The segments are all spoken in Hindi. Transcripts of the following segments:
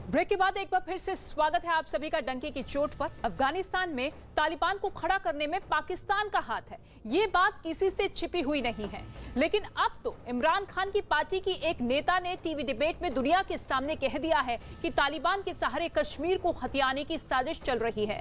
ब्रेक के बाद एक बार फिर से स्वागत है आप सभी का डंके की चोट पर। अफगानिस्तान में तालिबान को खड़ा करने में पाकिस्तान का हाथ है, ये बात किसी से छिपी हुई नहीं है। लेकिन अब तो इमरान खान की पार्टी की एक नेता ने टीवी डिबेट में दुनिया के सामने कह दिया है कि तालिबान के सहारे कश्मीर को हथियाने की साजिश चल रही है।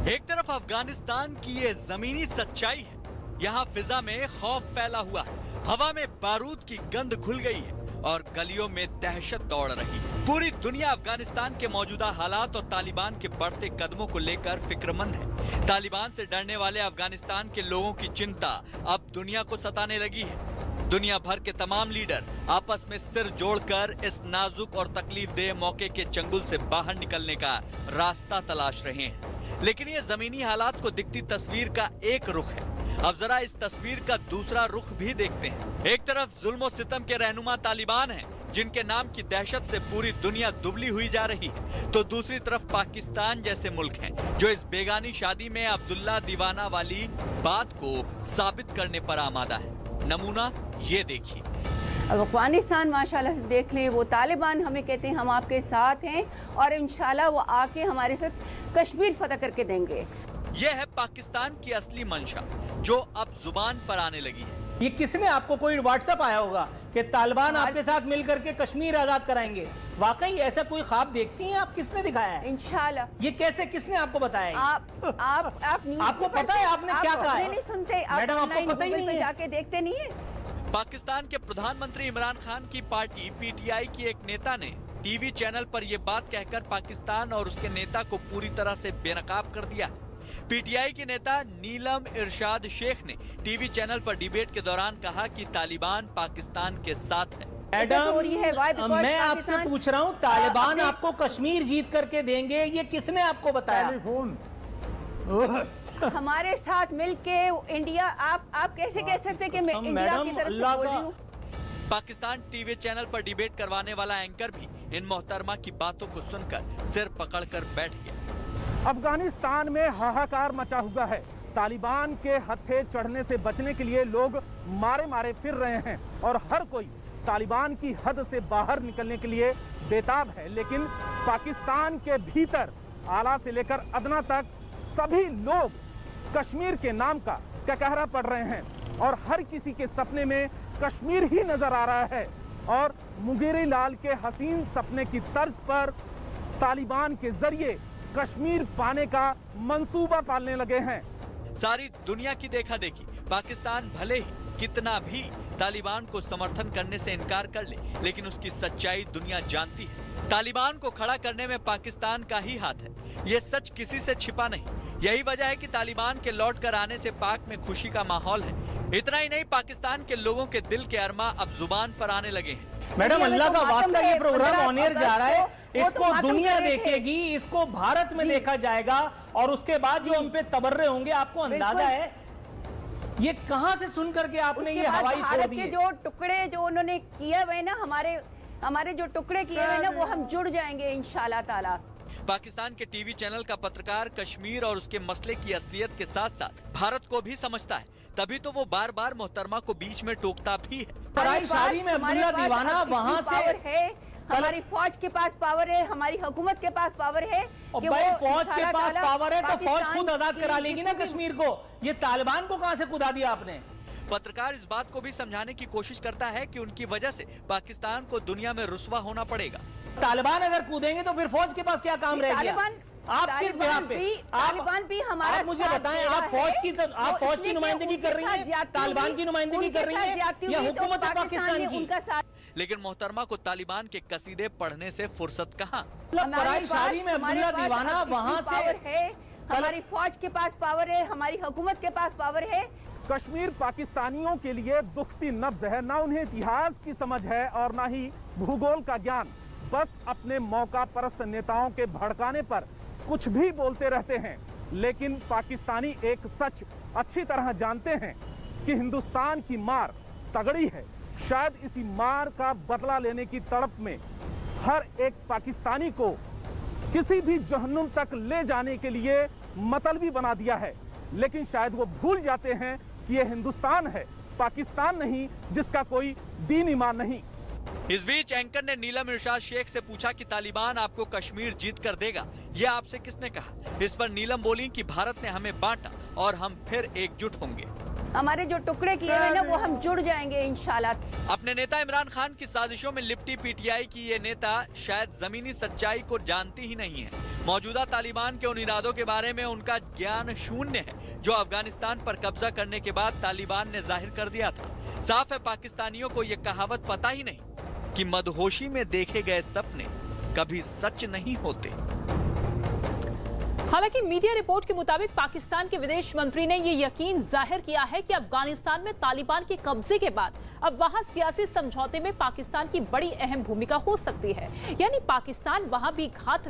एक तरफ अफगानिस्तान की ये जमीनी सच्चाई है, यहाँ फिजा में खौफ फैला हुआ है, हवा में बारूद की गंध घुल गई है और गलियों में दहशत दौड़ रही है। पूरी दुनिया अफगानिस्तान के मौजूदा हालात और तालिबान के बढ़ते कदमों को लेकर फिक्रमंद है। तालिबान से डरने वाले अफगानिस्तान के लोगों की चिंता अब दुनिया को सताने लगी है। दुनिया भर के तमाम लीडर आपस में सिर जोड़कर इस नाजुक और तकलीफदेह मौके के चंगुल से बाहर निकलने का रास्ता तलाश रहे हैं। लेकिन ये जमीनी हालात को दिखती तस्वीर का एक रुख है। अब जरा इस तस्वीर का दूसरा रुख भी देखते हैं। एक तरफ जुल्म सितम के रहनुमा तालिबान हैं, जिनके नाम की दहशत से पूरी दुनिया दुबली हुई जा रही है, तो दूसरी तरफ पाकिस्तान जैसे मुल्क हैं, जो इस बेगानी शादी में अब्दुल्ला दीवाना वाली बात को साबित करने पर आमादा है। नमूना ये देखिए। अब अफगानिस्तान माशाल्लाह से देख ले, वो तालिबान हमें कहते हैं हम आपके साथ हैं और इंशाल्लाह वो आके हमारे साथ कश्मीर फतह करके देंगे। यह है पाकिस्तान की असली मंशा, जो अब जुबान पर आने लगी है। ये किसने आपको कोई व्हाट्सएप आया होगा कि तालिबान आपके साथ मिलकर के कश्मीर आजाद कराएंगे? वाकई ऐसा कोई ख्वाब देखती हैं आप? किसने दिखाया है? इंशाल्लाह। ये कैसे, किसने आपको बताया? आपको पता है आपने क्या कहा है? नहीं सुनते मैडम, आपको पता ही नहीं है? जाके देखते नहीं है। पाकिस्तान के प्रधानमंत्री इमरान खान की पार्टी पीटीआई की एक नेता ने टीवी चैनल पर यह बात कहकर पाकिस्तान और उसके नेता को पूरी तरह से बेनकाब कर दिया। पीटीआई के नेता नीलम इरशाद शेख ने टीवी चैनल पर डिबेट के दौरान कहा कि तालिबान पाकिस्तान के साथ है। मैडम, मैं आपसे पूछ रहा हूँ, तालिबान आपको कश्मीर जीत करके देंगे, ये किसने आपको बताया? हमारे साथ मिलके इंडिया, आप कैसे कह सकते हैं कि मैं इंडिया की तरफ से बोल रही हूँ? पाकिस्तान टीवी चैनल पर डिबेट करवाने वाला एंकर भी इन मोहतरमा की बातों को सुनकर सिर पकड़कर बैठ गया। अफगानिस्तान में हाहाकार मचा हुआ है। तालिबान के हत्थे चढ़ने से बचने के लिए लोग मारे मारे फिर रहे हैं और हर कोई तालिबान की हद से बाहर निकलने के लिए बेताब है। लेकिन पाकिस्तान के भीतर आला से लेकर अदना तक सभी लोग कश्मीर के नाम का कहरा पढ़ रहे हैं और हर किसी के सपने में कश्मीर ही नजर आ रहा है। और मुगेरी लाल के हसीन सपने की तर्ज पर तालिबान के जरिए कश्मीर पाने का मंसूबा पालने लगे हैं। सारी दुनिया की देखा देखी पाकिस्तान भले ही कितना भी तालिबान को समर्थन करने से इनकार कर ले, लेकिन उसकी सच्चाई दुनिया जानती है। तालिबान को खड़ा करने में पाकिस्तान का ही हाथ है, ये सच किसी से छिपा नहीं। यही वजह है कि तालिबान के लौट कर आने से पाक में खुशी का माहौल है। इतना ही नहीं, पाकिस्तान के लोगों के दिल के अरमा अब जुबान पर आने लगे हैं। मैडम, अल्लाह का वास्ता, ये प्रोग्राम ऑन एयर जा रहा है, इसको दुनिया देखेगी, इसको भारत में देखा जाएगा और उसके बाद जो हम पे तबर्रे होंगे, आपको अंदाजा है ये कहां से सुन करके आपने ये हवाई छोड़ दी? जो टुकड़े जो उन्होंने किए हुए ना, हमारे जो टुकड़े किए हुए ना, वो हम जुड़ जाएंगे इंशाल्लाह ताला। पाकिस्तान के टीवी चैनल का पत्रकार कश्मीर और उसके मसले की असलियत के साथ साथ भारत को भी समझता है, तभी तो वो बार बार मोहतरमा को बीच में टोकता भी है। पराई शादी में अब्दुल्ला दीवाना वहां से है, हमारी फौज के पास पावर है, हमारी हुकूमत के पास पावर है। कि भाई फौज के पास पावर है तो फौज खुद आजाद करा लेगी ना कश्मीर को। ये तालिबान को कहां से कुदा दिया आपने? पत्रकार इस बात को भी समझाने की कोशिश करता है कि उनकी वजह से पाकिस्तान को दुनिया में रुस्वा होना पड़ेगा। तालिबान अगर कूदेंगे तो फिर फौज के पास क्या काम रह गया? आप किस बिहार पे? तालिबान भी हमारा, आप मुझे बताएं, आप फौज की नुमाइंदगी कर रही हैं, तालिबान की नुमाइंदगी कर रही हैं या हुकूमत पाकिस्तान की? लेकिन मोहतरमा को तालिबान के कसीदे पढ़ने से फुर्सत कहाँ? पराई शादी में अब्दुल्ला दीवाना वहाँ से है, हमारी फौज के पास पावर है, हमारी हुकूमत के पास पावर है। कश्मीर पाकिस्तानियों के लिए दुखती नब्ज है। ना उन्हें इतिहास की समझ है और ना ही भूगोल का ज्ञान। बस अपने मौका परस्त नेताओं के भड़काने पर कुछ भी बोलते रहते हैं। लेकिन पाकिस्तानी एक सच अच्छी तरह जानते हैं कि हिंदुस्तान की मार तगड़ी है। शायद इसी मार का बदला लेने की तड़प में हर एक पाकिस्तानी को किसी भी जहन्नुम तक ले जाने के लिए मतलबी बना दिया है। लेकिन शायद वो भूल जाते हैं कि ये हिंदुस्तान है पाकिस्तान नहीं जिसका कोई दीन ईमान नहीं। इस बीच एंकर ने नीलम इरशाद शेख से पूछा कि तालिबान आपको कश्मीर जीत कर देगा, यह आपसे किसने कहा? इस पर नीलम बोली कि भारत ने हमें बांटा और हम फिर एकजुट होंगे। हमारे जो टुकड़े किए हुए ना वो हम जुड़ जाएंगे इंशाल्लाह। अपने नेता इमरान खान की साजिशों में लिपटी पीटीआई की ये नेता शायद जमीनी सच्चाई को जानती ही नहीं है। मौजूदा तालिबान के उन इरादों के बारे में उनका ज्ञान शून्य है जो अफगानिस्तान पर कब्जा करने के बाद तालिबान ने जाहिर कर दिया था। साफ है पाकिस्तानियों को ये कहावत पता ही नहीं कि मदहोशी में देखे गए सपने कभी सच नहीं होते। हालांकि मीडिया रिपोर्ट के मुताबिक पाकिस्तान के विदेश मंत्री ने यह यकीन जाहिर किया है कि अफगानिस्तान में तालिबान के कब्जे के बाद अब वहां सियासी समझौते में पाकिस्तान की बड़ी अहम भूमिका हो सकती है। यानी पाकिस्तान वहां भी घात